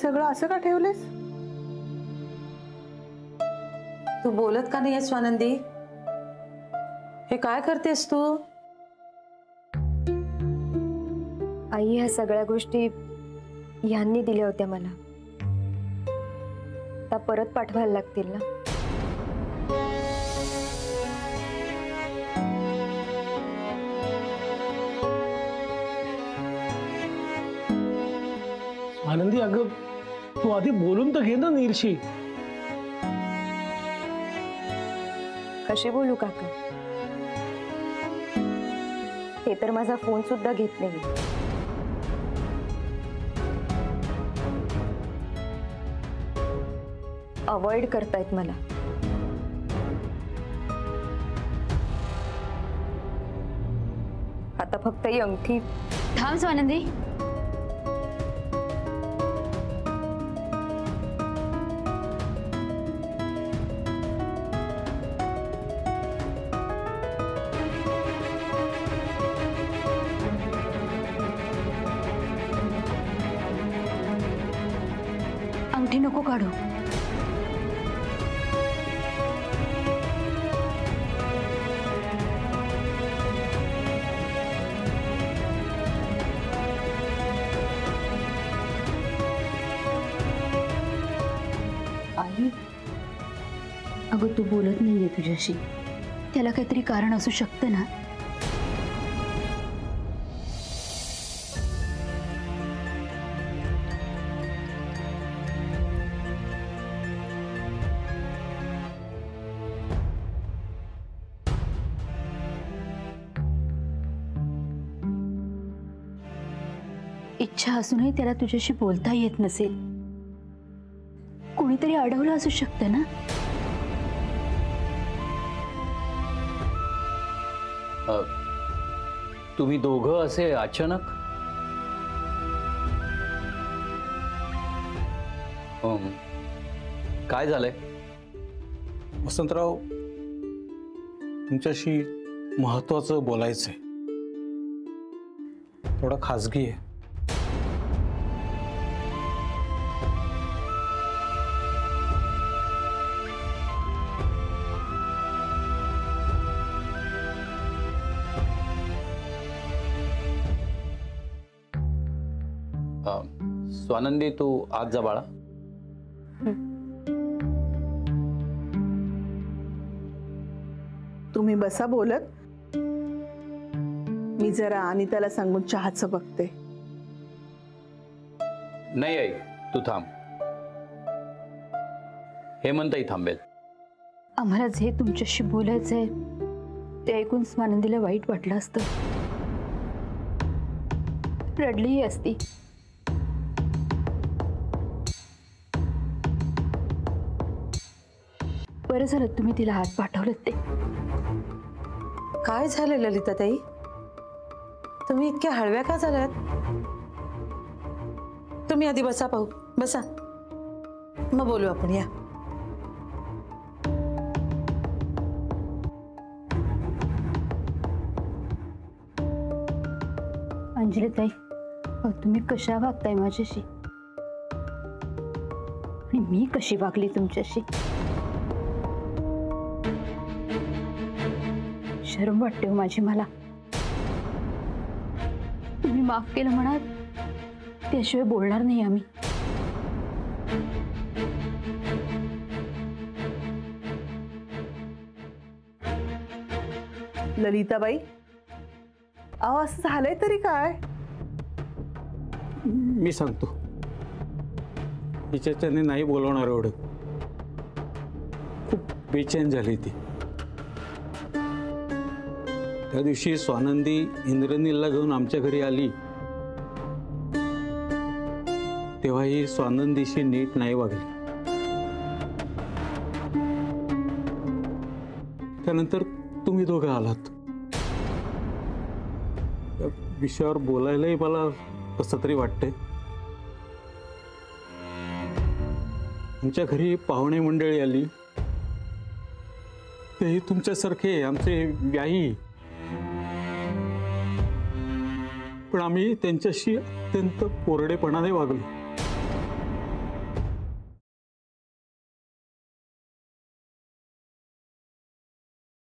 सगळं असं का ठेवलेस? तू बोलत का नाही स्वानंदी? हे काय करतेस तू? आई, ह्या सगळ्या गोष्टी यांनी दिल्या होत्या मला, त्या परत पाठवायला लागतील ना? आनंदी, अगं तू आधी बोलून तर घे ना नीरशी. कशी बोलू काका? ते तर माझा फोन सुद्धा घेत नाही. अवॉइड करतायत मला. आता फक्त ही अंगठी. थांब स्वानंदी. अंगठी नको काढू. आई, अगं तू बोलत नाहीये तुझ्याशी. त्याला काहीतरी कारण असू शकतं ना? इच्छा असूनही त्याला तुझ्याशी बोलता येत नसेल. कोणीतरी अडवलं असू शकतं ना? तुम्ही दोघं असे अचानक? काय झालंय? वसंतराव, तुमच्याशी महत्वाचं बोलायचंय. थोडं खाजगी आहे. स्वानंदी, तू आज जा बाळा. तुम्ही बसा बोलत. मी जरा अनिताला सांगून चहाचं बघते. नाही आई, तू थांब. हेमंतही थांबेल. आम्हाला जे तुमच्याशी बोलायचंय ते ऐकून स्वानंदीला वाईट वाटलं असतं. रडलीही असती. बरं झालं तुम्ही तिला हात पाठवलं ते. काय झालं ललिताताई? तुम्ही इतक्या हळव्या का झाल्यात? तुम्ही आधी बसा पाहू. बसा, मग बोलू आपण. या. अंजलीताई, तुम्ही कशा वागताय माझ्याशी आणि मी कशी वागली तुमच्याशी? शरम वाटते हो माझी मला. तुम्ही माफ केलं म्हणा, त्याशिवाय बोलणार नाही आम्ही. ललिताबाई, अहो असं झालंय तरी काय? मी सांगतो. तिच्याच्याने नाही बोलवणार एवढं. खूप बेचैन झाली ती. त्या दिवशी स्वानंदी इंद्रनीलला घेऊन आमच्या घरी आली तेव्हा ही स्वानंदीशी नीट नाही वागली. त्यानंतर तुम्ही दोघं आलात. त्या विषयावर बोलायलाही मला कसं तरी वाटतंय. आमच्या घरी पाहुणे मंडळी आली, तेही तुमच्यासारखे आमचे व्याही. पण आम्ही त्यांच्याशी अत्यंत कोरडेपणाने वागलो.